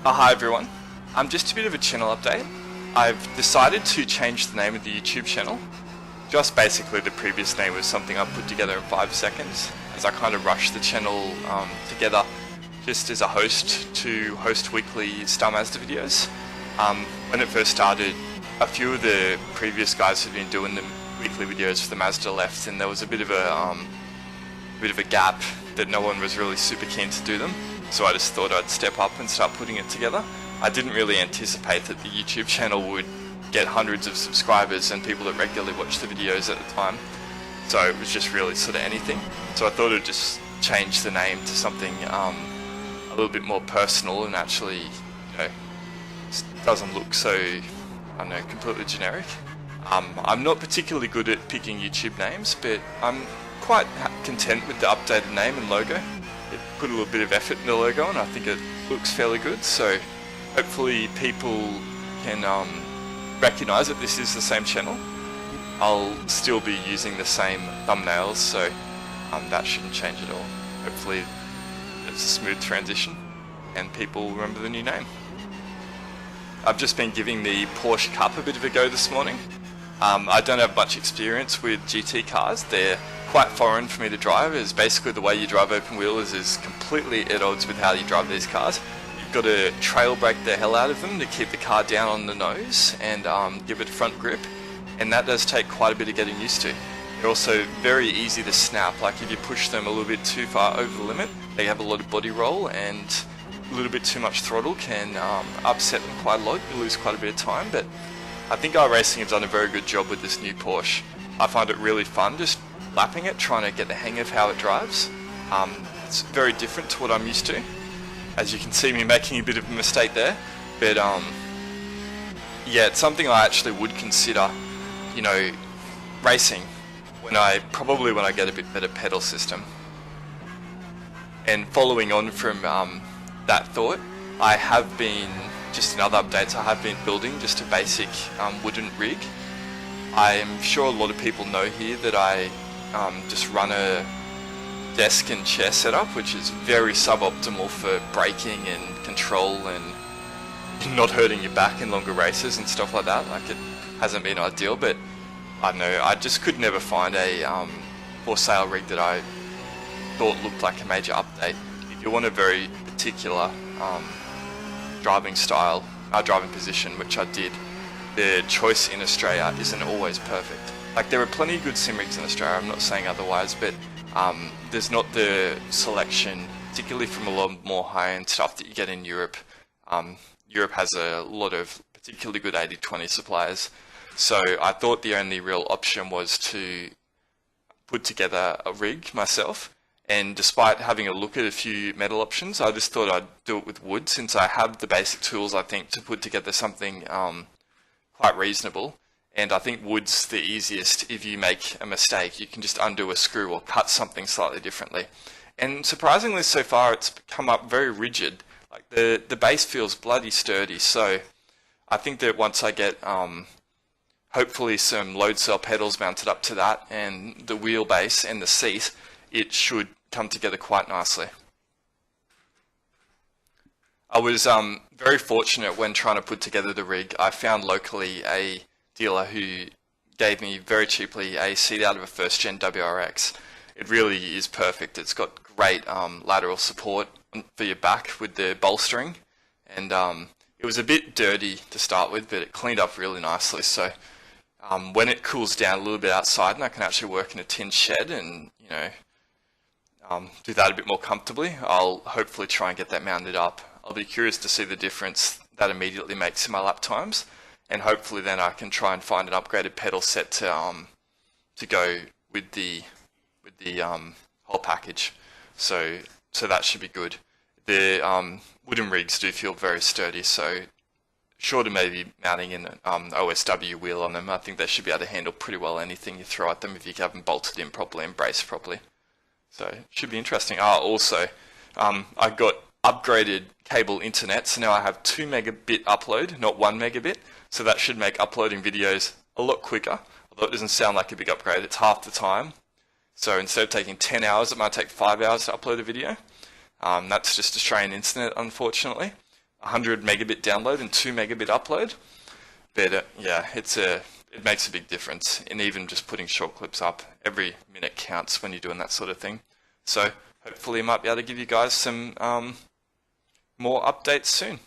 Hi everyone, just a bit of a channel update. I've decided to change the name of the YouTube channel. Just basically the previous name was something I put together in 5 seconds as I kind of rushed the channel together just as a host to host weekly Star Mazda videos. When it first started, a few of the previous guys had been doing the weekly videos for the Mazda left, and there was a bit of a gap that no one was really super keen to do them. So I just thought I'd step up and start putting it together. I didn't really anticipate that the YouTube channel would get hundreds of subscribers and people that regularly watch the videos at the time. So it was just really sort of anything. So I thought I'd just change the name to something a little bit more personal and actually, doesn't look so, completely generic. I'm not particularly good at picking YouTube names, but I'm quite content with the updated name and logo. It put a little bit of effort in the logo and I think it looks fairly good, so hopefully people can recognise that this is the same channel. I'll still be using the same thumbnails, so that shouldn't change at all. Hopefully it's a smooth transition and people remember the new name. I've just been giving the Porsche Cup a bit of a go this morning. I don't have much experience with GT cars. They're quite foreign for me to drive, as basically the way you drive open wheel is completely at odds with how you drive these cars. You've got to trail brake the hell out of them to keep the car down on the nose and give it front grip, and that does take quite a bit of getting used to. They're also very easy to snap, like if you push them a little bit too far over the limit, they have a lot of body roll, and a little bit too much throttle can upset them quite a lot. You lose quite a bit of time, but I think iRacing have done a very good job with this new Porsche. I find it really fun just lapping it, trying to get the hang of how it drives. It's very different to what I'm used to. As you can see me making a bit of a mistake there, but yeah, it's something I actually would consider, racing when I get a bit better pedal system. And following on from that thought, I have been, just in other updates, I have been building just a basic wooden rig. I'm sure a lot of people know here that I just run a desk and chair setup, which is very suboptimal for braking and control and not hurting your back in longer races and stuff like that. Like, it hasn't been ideal, but I don't know, I just could never find a for sale rig that I thought looked like a major update. If you want a very particular driving style, driving position, which I did, the choice in Australia isn't always perfect. Like, there are plenty of good sim rigs in Australia, I'm not saying otherwise, but there's not the selection, particularly from a lot more high-end stuff that you get in Europe. Europe has a lot of particularly good 80/20 suppliers, so I thought the only real option was to put together a rig myself. And despite having a look at a few metal options, I just thought I'd do it with wood, since I have the basic tools, I think, to put together something quite reasonable. And I think wood's the easiest. If you make a mistake, you can just undo a screw or cut something slightly differently. And surprisingly, so far, it's come up very rigid. Like, the base feels bloody sturdy. So I think that once I get hopefully some load cell pedals mounted up to that, and the wheelbase and the seat, it should come together quite nicely. I was very fortunate when trying to put together the rig. I found locally a dealer who gave me very cheaply a seat out of a first gen WRX. It really is perfect. It's got great lateral support for your back with the bolstering, and it was a bit dirty to start with, but it cleaned up really nicely. So when it cools down a little bit outside and I can actually work in a tin shed and do that a bit more comfortably, I'll hopefully try and get that mounted up. I'll be curious to see the difference that immediately makes in my lap times, and hopefully then I can try and find an upgraded pedal set to go with the whole package. So that should be good. The wooden rigs do feel very sturdy, so short of maybe mounting an OSW wheel on them, I think they should be able to handle pretty well anything you throw at them if you have them bolted in properly and braced properly. So it should be interesting. Also, I got upgraded cable internet, so now I have 2 megabit upload, not 1 megabit. So that should make uploading videos a lot quicker. Although it doesn't sound like a big upgrade, it's half the time. So instead of taking 10 hours, it might take 5 hours to upload a video. That's just Australian internet, unfortunately. 100 megabit download and 2 megabit upload. But yeah, it makes a big difference in even just putting short clips up. Every minute counts when you're doing that sort of thing. So hopefully I might be able to give you guys some more updates soon.